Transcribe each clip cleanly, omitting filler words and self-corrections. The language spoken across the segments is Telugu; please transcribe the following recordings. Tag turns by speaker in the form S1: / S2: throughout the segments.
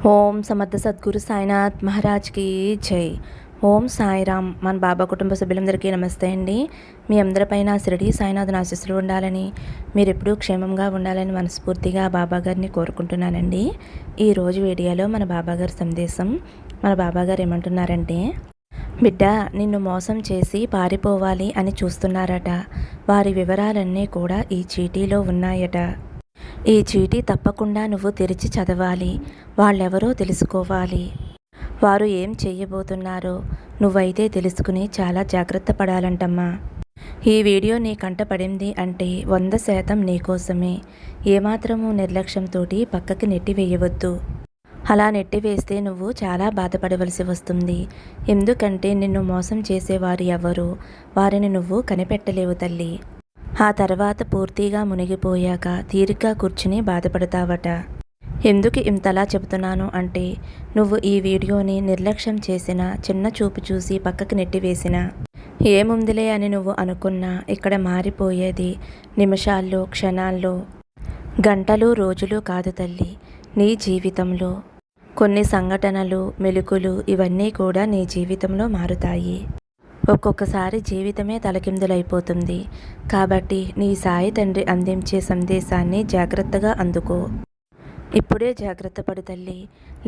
S1: ఓం సమర్థ సద్గురు సాయినాథ్ మహారాజ్కి జై. ఓం సాయిరామ్. మన బాబా కుటుంబ సభ్యులందరికీ నమస్తే అండి. మీ అందరిపైన షిరిడి సాయినాథ్ ఆశీస్సులు ఉండాలని, మీరు ఎప్పుడూ క్షేమంగా ఉండాలని మనస్ఫూర్తిగా బాబా గారిని కోరుకుంటున్నానండి. ఈరోజు వీడియోలో మన బాబా గారి సందేశం. మన బాబా గారు ఏమంటున్నారంటే, బిడ్డ, నిన్ను మోసం చేసి పారిపోవాలి అని చూస్తున్నారట. వారి వివరాలన్నీ కూడా ఈ చీటీలో ఉన్నాయట. ఈ చీటీ తప్పకుండా నువ్వు తెరిచి చదవాలి. వాళ్ళెవరో తెలుసుకోవాలి. వారు ఏం చెయ్యబోతున్నారో నువ్వైతే తెలుసుకుని చాలా జాగ్రత్త పడాలంటమ్మా. ఈ వీడియో నీ కంట పడింది అంటే 100% నీకోసమే. ఏమాత్రము నిర్లక్ష్యంతో పక్కకి నెట్టివేయవద్దు. అలా నెట్టివేస్తే నువ్వు చాలా బాధపడవలసి వస్తుంది. ఎందుకంటే నిన్ను మోసం చేసేవారు ఎవరు, వారిని నువ్వు కనిపెట్టలేవు తల్లి. ఆ తర్వాత పూర్తిగా మునిగిపోయాక తీరిగ్గా కూర్చుని బాధపడతావట. ఎందుకు ఇంతలా చెబుతున్నాను అంటే, నువ్వు ఈ వీడియోని నిర్లక్ష్యం చేసిన, చిన్న చూపు చూసి పక్కకి నెట్టివేసిన, ఏముందిలే అని నువ్వు అనుకున్నా ఇక్కడ మారిపోయేది నిమిషాల్లో, క్షణాల్లో, గంటలు, రోజులు కాదు తల్లి. నీ జీవితంలో కొన్ని సంఘటనలు, మెలుకులు ఇవన్నీ కూడా నీ జీవితంలో మారుతాయి. ఒక్కొక్కసారి జీవితమే తలకిందులైపోతుంది. కాబట్టి నీ సాయి తండ్రి అందించే సందేశాన్ని జాగ్రత్తగా అందుకో. ఇప్పుడే జాగ్రత్త పడు తల్లి,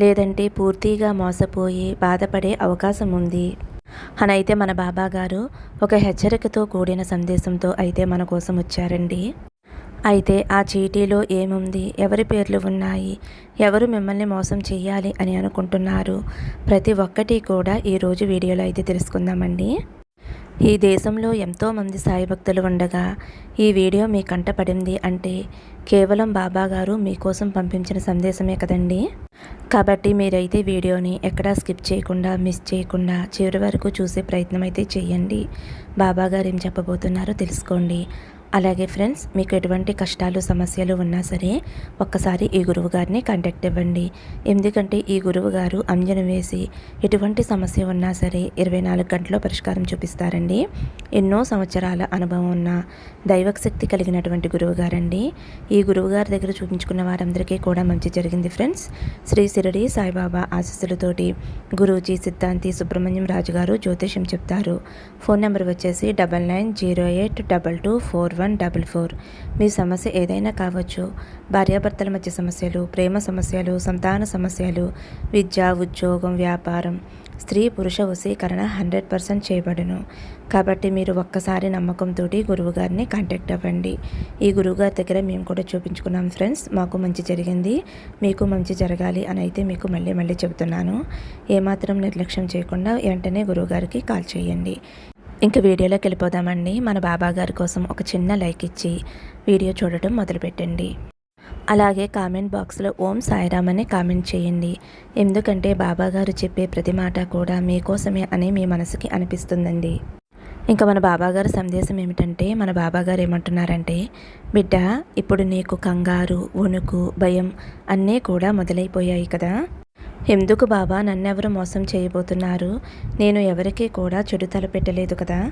S1: లేదంటే పూర్తిగా మోసపోయి బాధపడే అవకాశం ఉంది అనైతే మన బాబా గారు ఒక హెచ్చరికతో కూడిన సందేశంతో అయితే మన కోసం వచ్చారండి. అయితే ఆ చీటీలో ఏముంది, ఎవరి పేర్లు ఉన్నాయి, ఎవరు మిమ్మల్ని మోసం చేయాలి అని అనుకుంటున్నారు, ప్రతి ఒక్కటి కూడా ఈరోజు వీడియోలో అయితే తెలుసుకుందామండి. ఈ దేశంలో ఎంతోమంది సాయి భక్తులు ఉండగా ఈ వీడియో మీ కంట పడింది అంటే కేవలం బాబా గారు మీకోసం పంపించిన సందేశమే కదండి. కాబట్టి మీరైతే వీడియోని ఎక్కడా స్కిప్ చేయకుండా, మిస్ చేయకుండా చివరి వరకు చూసే ప్రయత్నం అయితే చేయండి. బాబా గారు ఏం చెప్పబోతున్నారో తెలుసుకోండి. అలాగే ఫ్రెండ్స్, మీకు ఎటువంటి కష్టాలు, సమస్యలు ఉన్నా సరే ఒక్కసారి ఈ గురువు గారిని కాంటాక్ట్ ఇవ్వండి. ఎందుకంటే ఈ గురువు గారు అంజనం వేసి ఎటువంటి సమస్య ఉన్నా సరే 24 గంటల్లో పరిష్కారం చూపిస్తారండి. ఎన్నో సంవత్సరాల అనుభవం ఉన్న దైవశక్తి కలిగినటువంటి గురువు గారండి. ఈ గురువు గారి దగ్గర చూపించుకున్న వారందరికీ కూడా మంచి జరిగింది ఫ్రెండ్స్. శ్రీ షిరిడి సాయిబాబా ఆశీస్సులతోటి గురూజీ సిద్ధాంతి సుబ్రహ్మణ్యం రాజు గారు జ్యోతిష్యం చెప్తారు. ఫోన్ నెంబర్ వచ్చేసి 9908224144. మీ సమస్య ఏదైనా కావచ్చు. భార్యాభర్తల మధ్య సమస్యలు, ప్రేమ సమస్యలు, సంతాన సమస్యలు, విద్య, ఉద్యోగం, వ్యాపారం, స్త్రీ పురుష వశీకరణ 100% చేయబడును. కాబట్టి మీరు ఒక్కసారి నమ్మకంతో గురువుగారిని కాంటాక్ట్ అవ్వండి. ఈ గురువుగారి దగ్గర మేము కూడా చూపించుకున్నాం ఫ్రెండ్స్. మాకు మంచి జరిగింది, మీకు మంచి జరగాలి అని అయితే మీకు మళ్ళీ చెబుతున్నాను. ఏమాత్రం నిర్లక్ష్యం చేయకుండా వెంటనే గురువుగారికి కాల్ చేయండి. ఇంకా వీడియోలోకి వెళ్ళిపోదామండి. మన బాబా గారి కోసం ఒక చిన్న లైక్ ఇచ్చి వీడియో చూడటం మొదలుపెట్టండి. అలాగే కామెంట్ బాక్స్లో ఓం సాయిరామ్ అని కామెంట్ చేయండి. ఎందుకంటే బాబా గారు చెప్పే ప్రతి మాట కూడా మీకోసమే అని మీ మనసుకి అనిపిస్తుందండి. ఇంకా మన బాబా గారి సందేశం ఏమిటంటే, మన బాబా గారు ఏమంటున్నారంటే, బిడ్డ, ఇప్పుడు నీకు కంగారు, వణుకు, భయం అన్నీ కూడా మొదలైపోయాయి కదా. ఎందుకు బాబా, నన్నెవరు మోసం చేయబోతున్నారు? నేను ఎవరికీ కూడా చెడు తలపెట్టలేదు కదా.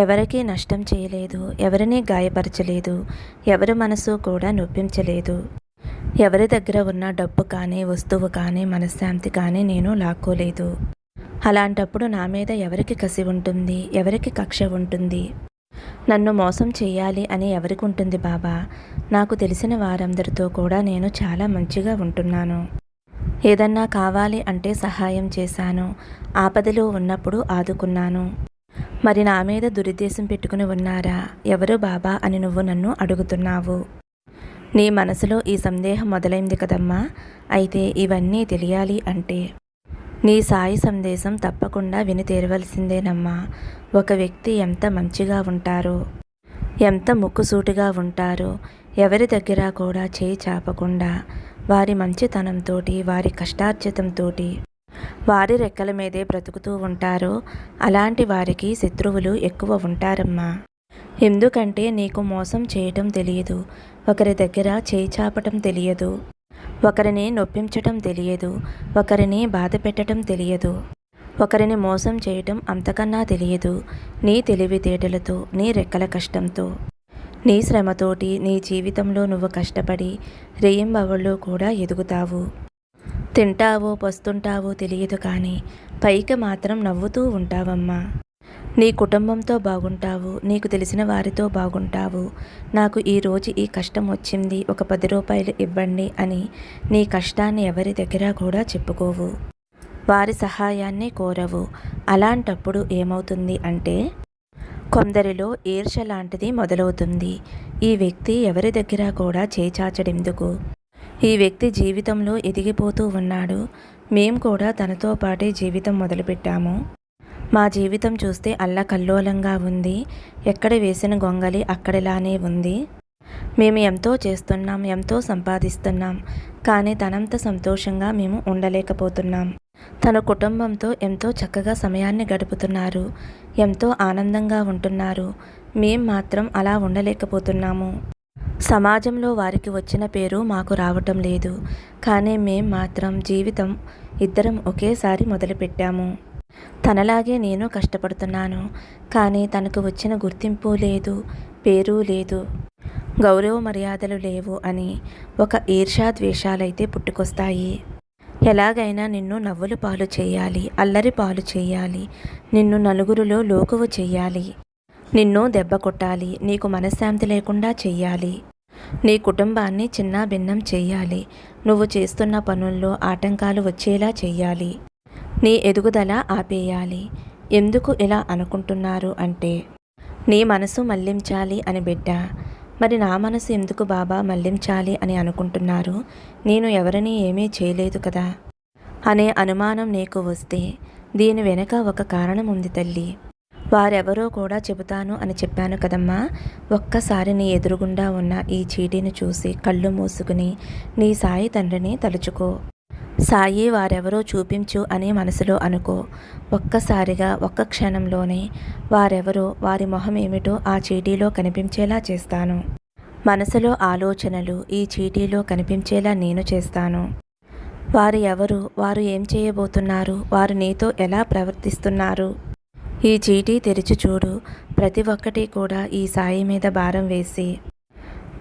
S1: ఎవరికీ నష్టం చేయలేదు, ఎవరినీ గాయపరచలేదు, ఎవరి మనసు కూడా నొప్పించలేదు. ఎవరి దగ్గర ఉన్న డబ్బు కానీ, వస్తువు కానీ, మనశ్శాంతి కానీ నేను లాక్కోలేదు. అలాంటప్పుడు నా మీద ఎవరికి కసి ఉంటుంది, ఎవరికి కక్ష ఉంటుంది? నన్ను మోసం చేయాలి అని ఎవరికి ఉంటుంది బాబా? నాకు తెలిసిన వారందరితో కూడా నేను చాలా మంచిగా ఉంటున్నాను. ఏదన్నా కావాలి అంటే సహాయం చేశాను, ఆపదలో ఉన్నప్పుడు ఆదుకున్నాను. మరి నా మీద దురుద్దేశం పెట్టుకుని ఉన్నారా? ఎవరు బాబా అని నువ్వు నన్ను అడుగుతున్నావు. నీ మనసులో ఈ సందేహం మొదలైంది కదమ్మా. అయితే ఇవన్నీ తెలియాలి అంటే నీ సాయి సందేశం తప్పకుండా విని తీరవలసిందేనమ్మా. ఒక వ్యక్తి ఎంత మంచిగా ఉంటారో, ఎంత ముక్కుసూటిగా ఉంటారో, ఎవరి దగ్గర కూడా చేయి చాపకుండా వారి మంచితనంతో, వారి కష్టార్జితంతో, వారి రెక్కల మీదే బ్రతుకుతూ ఉంటారో అలాంటి వారికి శత్రువులు ఎక్కువ ఉంటారమ్మా. ఎందుకంటే నీకు మోసం చేయటం తెలియదు, ఒకరి దగ్గర చేయి చాపటం తెలియదు, ఒకరిని నొప్పించటం తెలియదు, ఒకరిని బాధ పెట్టడం తెలియదు, ఒకరిని మోసం చేయటం అంతకన్నా తెలియదు. నీ తెలివితేటలతో, నీ రెక్కల కష్టంతో, నీ శ్రమతోటి నీ జీవితంలో నువ్వు కష్టపడి రేయింబవళ్ళు కూడా ఎదుగుతావు. తింటావో పస్తుంటావో తెలియదు కానీ పైకి మాత్రం నవ్వుతూ ఉంటావమ్మా. నీ కుటుంబంతో బాగుంటావు, నీకు తెలిసిన వారితో బాగుంటావు. నాకు ఈరోజు ఈ కష్టం వచ్చింది, ఒక 10 రూపాయలు ఇవ్వండి అని నీ కష్టాన్ని ఎవరి దగ్గర కూడా చెప్పుకోవు. వారి సహాయాన్ని కోరవు. అలాంటప్పుడు ఏమవుతుంది అంటే కొందరిలో ఈర్ష్య లాంటిది మొదలవుతుంది. ఈ వ్యక్తి ఎవరి దగ్గర కూడా చేచాచడెందుకు? ఈ వ్యక్తి జీవితంలో ఎదిగిపోతూ ఉన్నాడు. మేం కూడా తనతో పాటే జీవితం మొదలుపెట్టాము. మా జీవితం చూస్తే అల్లకల్లోలంగా ఉంది. ఎక్కడ వేసిన గొంగలి అక్కడిలానే ఉంది. మేము ఎంతో చేస్తున్నాం, ఎంతో సంపాదిస్తున్నాం, కానీ తనంత సంతోషంగా మేము ఉండలేకపోతున్నాం. తన కుటుంబంతో ఎంతో చక్కగా సమయాన్ని గడుపుతున్నారు, ఎంతో ఆనందంగా ఉంటున్నారు. మేం మాత్రం అలా ఉండలేకపోతున్నాము. సమాజంలో వారికి వచ్చిన పేరు మాకు రావటం లేదు, కానీ మేం మాత్రం జీవితం ఇద్దరం ఒకేసారి మొదలుపెట్టాము. తనలాగే నేను కష్టపడుతున్నాను, కానీ తనకు వచ్చిన గుర్తింపు లేదు, పేరు లేదు, గౌరవ మర్యాదలు లేవు అని ఒక ఈర్ష్యాద్వేషాలైతే పుట్టుకొస్తాయి. ఎలాగైనా నిన్ను నవ్వులు పాలు చేయాలి, అల్లరి పాలు చేయాలి, నిన్ను నలుగురిలో లోకువ చెయ్యాలి, నిన్ను దెబ్బ కొట్టాలి, నీకు మనశ్శాంతి లేకుండా చెయ్యాలి, నీ కుటుంబాన్ని చిన్నాభిన్నం చెయ్యాలి, నువ్వు చేస్తున్న పనుల్లో ఆటంకాలు వచ్చేలా చెయ్యాలి, నీ ఎదుగుదల ఆపేయాలి. ఎందుకు ఇలా అనుకుంటున్నారు అంటే నీ మనసు మళ్లించాలి అని బిడ్డ. మరి నా మనసు ఎందుకు బాబా మళ్లించాలి అని అనుకుంటున్నారు? నేను ఎవరిని ఏమీ చేయలేదు కదా అనే అనుమానం నీకు వస్తే దీని వెనుక ఒక కారణం ఉంది తల్లి. వారెవరో కూడా చెబుతాను అని చెప్పాను కదమ్మా. ఒక్కసారి నీ ఎదురుగుండా ఉన్న ఈ చీటీని చూసి కళ్ళు మూసుకుని నీ సాయి తండ్రిని తలుచుకో. సాయి వారెవరో చూపించు అని మనసులో అనుకో. ఒక్కసారిగా ఒక్క క్షణంలోనే వారెవరో, వారి మొహం ఏమిటో ఆ చీటీలో కనిపించేలా చేస్తాను. మనసులో ఆలోచనలు ఈ చీటీలో కనిపించేలా నేను చేస్తాను. వారు ఎవరు, వారు ఏం చేయబోతున్నారు, వారు నీతో ఎలా ప్రవర్తిస్తున్నారు, ఈ చీటీ తెరిచి చూడు. ప్రతి ఒక్కటి కూడా ఈ సాయి మీద భారం వేసి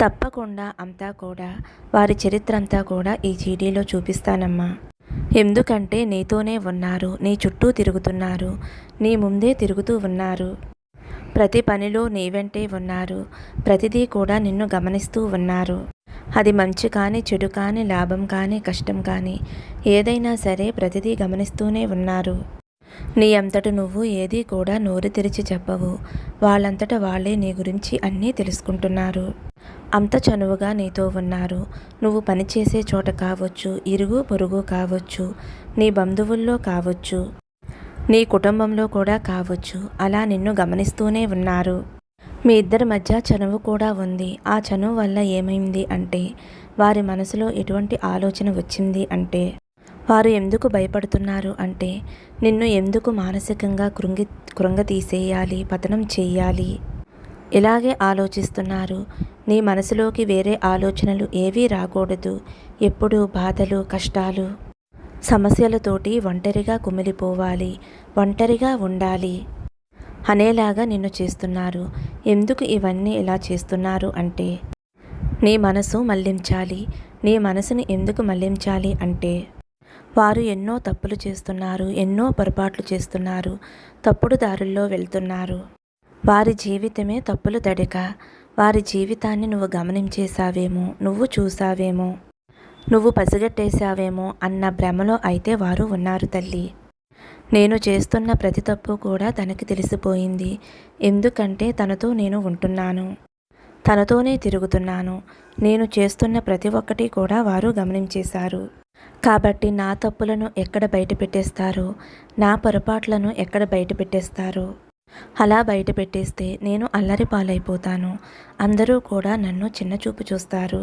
S1: తప్పకుండా అంతా కూడా వారి చరిత్ర అంతా కూడా ఈ చీటీలో చూపిస్తానమ్మా. ఎందుకంటే నీతోనే ఉన్నారు, నీ చుట్టూ తిరుగుతున్నారు, నీ ముందే తిరుగుతూ ఉన్నారు, ప్రతి పనిలో నీ వెంటే ఉన్నారు, ప్రతిదీ కూడా నిన్ను గమనిస్తూ ఉన్నారు. అది మంచి కానీ చెడు కానీ లాభం కానీ కష్టం కానీ ఏదైనా సరే ప్రతిదీ గమనిస్తూనే ఉన్నారు. నీ అంతట నువ్వు ఏదీ కూడా నోరు తెరిచి చెప్పవు. వాళ్ళంతట వాళ్ళే నీ గురించి అన్నీ తెలుసుకుంటున్నారు. అంత చనువుగా నీతో ఉన్నారు. నువ్వు పనిచేసే చోట కావచ్చు, ఇరుగు పొరుగు కావచ్చు, నీ బంధువుల్లో కావచ్చు, నీ కుటుంబంలో కూడా కావచ్చు, అలా నిన్ను గమనిస్తూనే ఉన్నారు. మీ ఇద్దరి మధ్య చనువు కూడా ఉంది. ఆ చనువు వల్ల ఏమైంది అంటే వారి మనసులో ఎటువంటి ఆలోచన వచ్చింది అంటే వారు ఎందుకు భయపడుతున్నారు అంటే నిన్ను ఎందుకు మానసికంగా కృంగతీసేయాలి, పతనం చెయ్యాలి, ఇలాగే ఆలోచిస్తున్నారు. నీ మనసులోకి వేరే ఆలోచనలు ఏవీ రాకూడదు. ఎప్పుడూ బాధలు, కష్టాలు, సమస్యలతోటి ఒంటరిగా కుమిలిపోవాలి, ఒంటరిగా ఉండాలి అనేలాగా నిన్ను చేస్తున్నారు. ఎందుకు ఇవన్నీ ఇలా చేస్తున్నారు అంటే నీ మనసు మళ్లించాలి. నీ మనసుని ఎందుకు మళ్లించాలి అంటే వారు ఎన్నో తప్పులు చేస్తున్నారు, ఎన్నో పొరపాట్లు చేస్తున్నారు, తప్పుడు దారుల్లో వెళ్తున్నారు. వారి జీవితమే తప్పులు తడిక. వారి జీవితాన్ని నువ్వు గమనించేశావేమో, నువ్వు చూసావేమో, నువ్వు పసిగట్టేశావేమో అన్న భ్రమలో అయితే వారు ఉన్నారు తల్లి. నేను చేస్తున్న ప్రతి తప్పు కూడా తనకి తెలిసిపోయింది. ఎందుకంటే తనతో నేను ఉంటున్నాను, తనతోనే తిరుగుతున్నాను. నేను చేస్తున్న ప్రతి ఒక్కటి కూడా వారు గమనించేశారు. కాబట్టి నా తప్పులను ఎక్కడ బయట పెట్టేస్తారో, నా పొరపాట్లను ఎక్కడ బయట పెట్టేస్తారో అలా బయట పెట్టేస్తే నేను అల్లరి పాలైపోతాను. అందరూ కూడా నన్ను చిన్నచూపు చూస్తారు.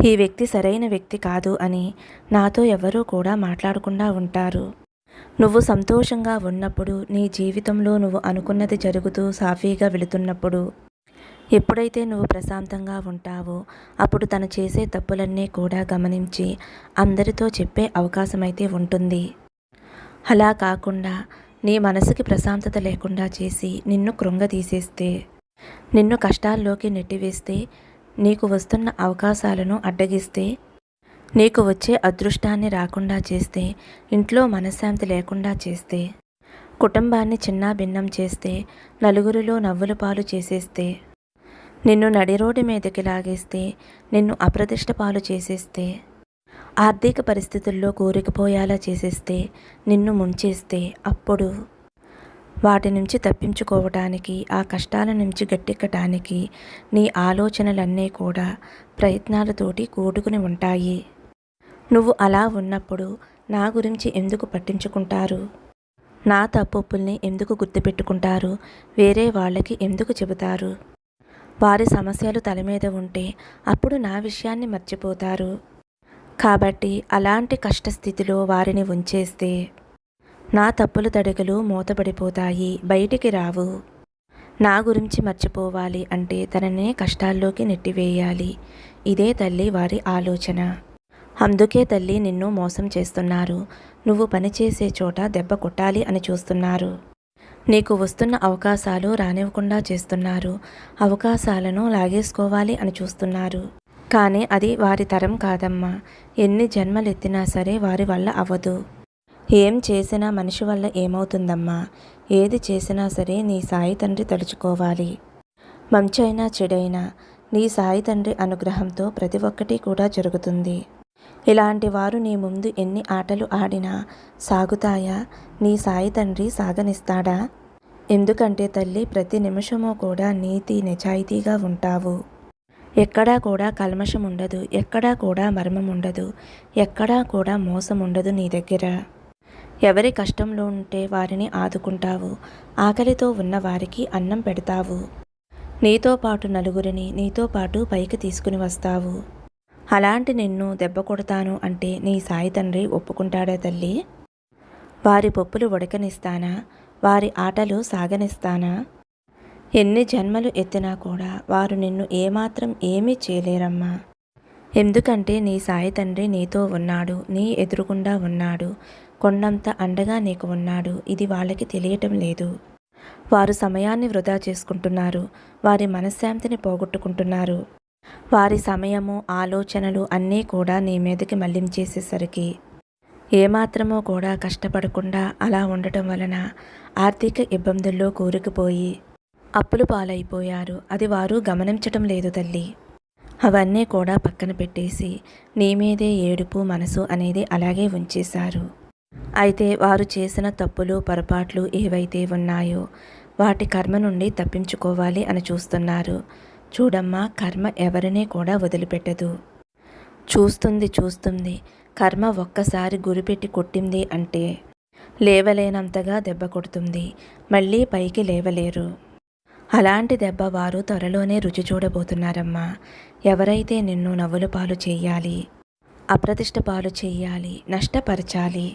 S1: ఈ వ్యక్తి సరైన వ్యక్తి కాదు అని నాతో ఎవరూ కూడా మాట్లాడకుండా ఉంటారు. నువ్వు సంతోషంగా ఉన్నప్పుడు, నీ జీవితంలో నువ్వు అనుకున్నది జరుగుతూ సాఫీగా వెళుతున్నప్పుడు, ఎప్పుడైతే నువ్వు ప్రశాంతంగా ఉంటావో అప్పుడు తను చేసే తప్పులన్నీ కూడా గమనించి అందరితో చెప్పే అవకాశమైతే ఉంటుంది. అలా కాకుండా నీ మనసుకి ప్రశాంతత లేకుండా చేసి నిన్ను కృంగతీసేస్తే, నిన్ను కష్టాల్లోకి నెట్టివేస్తే, నీకు వస్తున్న అవకాశాలను అడ్డగిస్తే నీకు వచ్చే అదృష్టాన్ని రాకుండా చేస్తే, ఇంట్లో మనశ్శాంతి లేకుండా చేస్తే, కుటుంబాన్ని చిన్నాభిన్నం చేస్తే, నలుగురిలో నవ్వుల పాలు చేసేస్తే, నిన్ను నడిరోడ్డు మీదకి లాగేస్తే, నిన్ను అప్రతిష్ట పాలు చేసేస్తే, ఆర్థిక పరిస్థితుల్లో కూరుకుపోయేలా చేసేస్తే, నిన్ను ముంచేస్తే, అప్పుడు వాటి నుంచి తప్పించుకోవటానికి, ఆ కష్టాల నుంచి గట్టెక్కటానికి నీ ఆలోచనలన్నీ కూడా ప్రయత్నాలతోటి కూడుకుని ఉంటాయి. నువ్వు అలా ఉన్నప్పుడు నా గురించి ఎందుకు పట్టించుకుంటారు? నా తప్పుల్ని ఎందుకు గుర్తుపెట్టుకుంటారు? వేరే వాళ్ళకి ఎందుకు చెబుతారు? వారి సమస్యలు తల మీద ఉంటే అప్పుడు నా విషయాన్ని మర్చిపోతారు. కాబట్టి అలాంటి కష్టస్థితిలో వారిని ఉంచేస్తే నా తప్పుల తడిగలు మూతపడిపోతాయి, బయటికి రావు. నా గురించి మర్చిపోవాలి అంటే తననే కష్టాల్లోకి నెట్టివేయాలి. ఇదే తల్లి వారి ఆలోచన. అందుకే తల్లి నిన్ను మోసం చేస్తున్నారు. నువ్వు పనిచేసే చోట దెబ్బ కొట్టాలి అని చూస్తున్నారు. నీకు వస్తున్న అవకాశాలు రానివ్వకుండా చేస్తున్నారు. అవకాశాలను లాగేసుకోవాలి అని చూస్తున్నారు. కానీ అది వారి తరం కాదమ్మా. ఎన్ని జన్మలెత్తినా సరే వారి వల్ల అవ్వదు. ఏం చేసినా మనిషి వల్ల ఏమవుతుందమ్మా? ఏది చేసినా సరే నీ సాయి తండ్రి తలుచుకోవాలి. మంచైనా చెడైనా నీ సాయి తండ్రి అనుగ్రహంతో ప్రతి ఒక్కటి కూడా జరుగుతుంది. ఇలాంటి వారు నీ ముందు ఎన్ని ఆటలు ఆడినా సాగుతాయా? నీ సాయి తండ్రి సాగనిస్తాడా? ఎందుకంటే తల్లి ప్రతి నిమిషము కూడా నీతి నిజాయితీగా ఉంటావు. ఎక్కడా కూడా కల్మషం ఉండదు, ఎక్కడా కూడా మర్మం ఉండదు, ఎక్కడా కూడా మోసం ఉండదు నీ దగ్గర. ఎవరి కష్టంలో ఉంటే వారిని ఆదుకుంటావు. ఆకలితో ఉన్న వారికి అన్నం పెడతావు. నీతో పాటు నలుగురిని నీతో పాటు పైకి తీసుకుని వస్తావు. అలాంటి నిన్ను దెబ్బ కొడతాను అంటే నీ సాయి తండ్రి ఒప్పుకుంటాడా తల్లి? వారి పప్పులు ఉడకనిస్తానా? వారి ఆటలు సాగనిస్తానా? ఎన్ని జన్మలు ఎత్తినా కూడా వారు నిన్ను ఏమాత్రం ఏమీ చేయలేరమ్మా. ఎందుకంటే నీ సాయి తండ్రి నీతో ఉన్నాడు, నీ ఎదురుగుండా ఉన్నాడు, కొండంత అండగా నీకు ఉన్నాడు. ఇది వాళ్ళకి తెలియటం లేదు. వారు సమయాన్ని వృధా చేసుకుంటున్నారు. వారి మనశ్శాంతిని పోగొట్టుకుంటున్నారు. వారి సమయము, ఆలోచనలు అన్నీ కూడా నీ మీదకి మళ్లించేసేసరికి ఏమాత్రమో కూడా కష్టపడకుండా అలా ఉండటం వలన ఆర్థిక ఇబ్బందుల్లో కూరుకుపోయి అప్పులు పాలైపోయారు. అది వారు గమనించటం లేదు తల్లి. అవన్నీ కూడా పక్కన పెట్టేసి నీ మీదే ఏడుపు మనసు అనేది అలాగే ఉంచేశారు. అయితే వారు చేసిన తప్పులు, పొరపాట్లు ఏవైతే ఉన్నాయో వాటి కర్మ నుండి తప్పించుకోవాలి అని చూస్తున్నారు. చూడమ్మా, కర్మ ఎవరినీ కూడా వదిలిపెట్టదు. చూస్తుంది. కర్మ ఒక్కసారి గురిపెట్టి కొట్టింది అంటే లేవలేనంతగా దెబ్బ కొడుతుంది. మళ్ళీ పైకి లేవలేరు. అలాంటి దెబ్బ వారు త్వరలోనే రుచి చూడబోతున్నారమ్మా. ఎవరైతే నిన్ను నవ్వుల పాలు చెయ్యాలి, అప్రతిష్ట పాలు చెయ్యాలి, నష్టపరచాలి,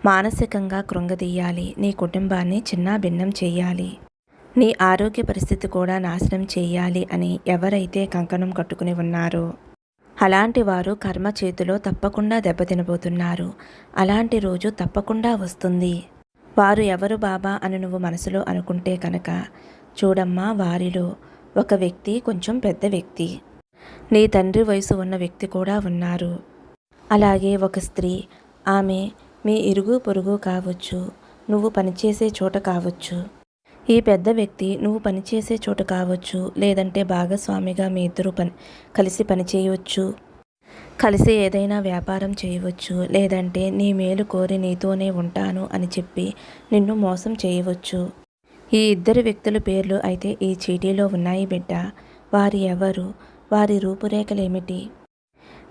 S1: మానసికంగా కృంగదీయాలి, నీ కుటుంబాన్ని చిన్నాభిన్నం చెయ్యాలి, నీ ఆరోగ్య పరిస్థితి కూడా నాశనం చెయ్యాలి అని ఎవరైతే కంకణం కట్టుకుని ఉన్నారో అలాంటి వారు కర్మ చేతిలో తప్పకుండా దెబ్బతినబోతున్నారు. అలాంటి రోజు తప్పకుండా వస్తుంది. వారు ఎవరు బాబా అని నువ్వు మనసులో అనుకుంటే కనుక చూడమ్మా, వారిలో ఒక వ్యక్తి కొంచెం పెద్ద వ్యక్తి, నీ తండ్రి వయసు ఉన్న వ్యక్తి కూడా ఉన్నారు. అలాగే ఒక స్త్రీ, ఆమె మీ ఇరుగు పొరుగు కావచ్చు, నువ్వు పనిచేసే చోట కావచ్చు. ఈ పెద్ద వ్యక్తి నువ్వు పనిచేసే చోట కావచ్చు, లేదంటే భాగస్వామిగా మీ ఇద్దరు కలిసి పనిచేయవచ్చు, కలిసి ఏదైనా వ్యాపారం చేయవచ్చు, లేదంటే నీ మేలు కోరి నీతోనే ఉంటాను అని చెప్పి నిన్ను మోసం చేయవచ్చు. ఈ ఇద్దరు వ్యక్తుల పేర్లు అయితే ఈ చీటీలో ఉన్నాయి బిడ్డ. వారి ఎవరు? వారి రూపురేఖలేమిటి?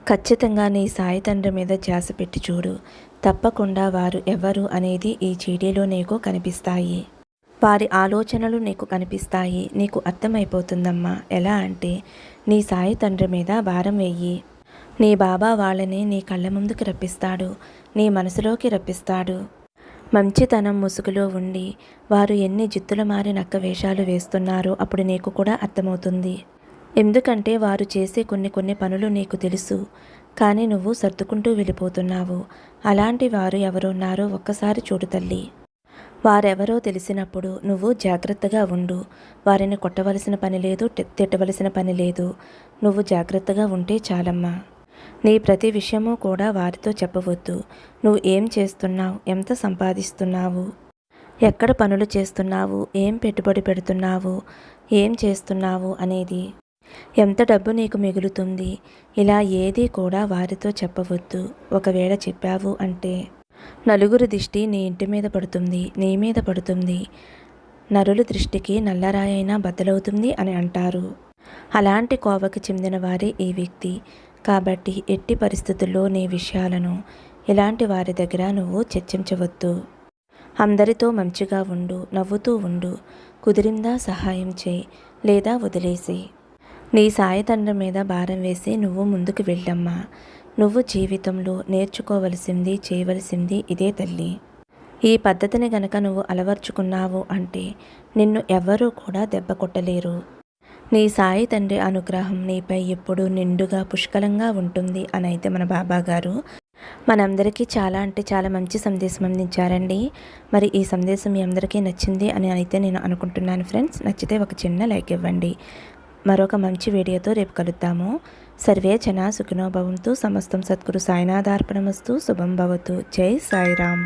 S1: ఖచ్చితంగా నీ సాయి తండ్రి మీద ధ్యాస పెట్టి చూడు. తప్పకుండా వారు ఎవరు అనేది ఈ చీటీలో నీకు కనిపిస్తాయి. వారి ఆలోచనలు నీకు కనిపిస్తాయి. నీకు అర్థమైపోతుందమ్మా. ఎలా అంటే నీ సాయి తండ్రి మీద భారం వెయ్యి. నీ బాబా వాళ్ళని నీ కళ్ళ ముందుకు రప్పిస్తాడు, నీ మనసులోకి రప్పిస్తాడు. మంచితనం ముసుగులో ఉండి వారు ఎన్ని జిత్తుల మారి నక్క వేషాలు వేస్తున్నారో అప్పుడు నీకు కూడా అర్థమవుతుంది. ఎందుకంటే వారు చేసే కొన్ని పనులు నీకు తెలుసు, కానీ నువ్వు సర్దుకుంటూ వెళ్ళిపోతున్నావు. అలాంటి వారు ఎవరున్నారో ఒక్కసారి చూడు తల్లి. వారెవరో తెలిసినప్పుడు నువ్వు జాగ్రత్తగా ఉండు. వారిని కొట్టవలసిన పని లేదు, తిట్టవలసిన పని లేదు. నువ్వు జాగ్రత్తగా ఉంటే చాలమ్మా. నీ ప్రతి విషయము కూడా వారితో చెప్పవద్దు. నువ్వు ఏం చేస్తున్నావు, ఎంత సంపాదిస్తున్నావు, ఎక్కడ పనులు చేస్తున్నావు, ఏం పెట్టుబడి పెడుతున్నావు, ఏం చేస్తున్నావు అనేది, ఎంత డబ్బు నీకు మిగులుతుంది, ఇలా ఏదీ కూడా వారితో చెప్పవద్దు. ఒకవేళ చెప్పావు అంటే నలుగురి దృష్టి నీ ఇంటి మీద పడుతుంది, నీ మీద పడుతుంది. నరుల దృష్టికి నల్లరాయైనా బద్దలవుతుంది అని అంటారు. అలాంటి కోవకి చెందిన వారే ఈ వ్యక్తి. కాబట్టి ఎట్టి పరిస్థితుల్లో నీ విషయాలను ఇలాంటి వారి దగ్గర నువ్వు చర్చించవద్దు. అందరితో మంచిగా ఉండు, నవ్వుతూ ఉండు. కుదిరిందా సహాయం చేయి, లేదా వదిలేసి నీ సాయతండ్రి మీద భారం వేసి నువ్వు ముందుకు వెళ్ళమ్మా. నువ్వు జీవితంలో నేర్చుకోవలసింది, చేయవలసింది ఇదే తల్లి. ఈ పద్ధతిని గనక నువ్వు అలవర్చుకున్నావు అంటే నిన్ను ఎవ్వరూ కూడా దెబ్బ కొట్టలేరు. నీ సాయి తండ్రి అనుగ్రహం నీపై ఎప్పుడూ నిండుగా పుష్కలంగా ఉంటుంది అని అయితే మన బాబాగారు మనందరికీ చాలా అంటే చాలా మంచి సందేశం అందించారండి. మరి ఈ సందేశం మీ అందరికీ నచ్చింది అని అయితే నేను అనుకుంటున్నాను ఫ్రెండ్స్. నచ్చితే ఒక చిన్న లైక్ ఇవ్వండి. మరొక మంచి వీడియోతో రేపు కలుద్దాము. సర్వే జనా సుఖినో భవంతు. సమస్తం సద్గురు సాయినాథార్పణమస్తు. శుభం భవతు. జై సాయిరామ్.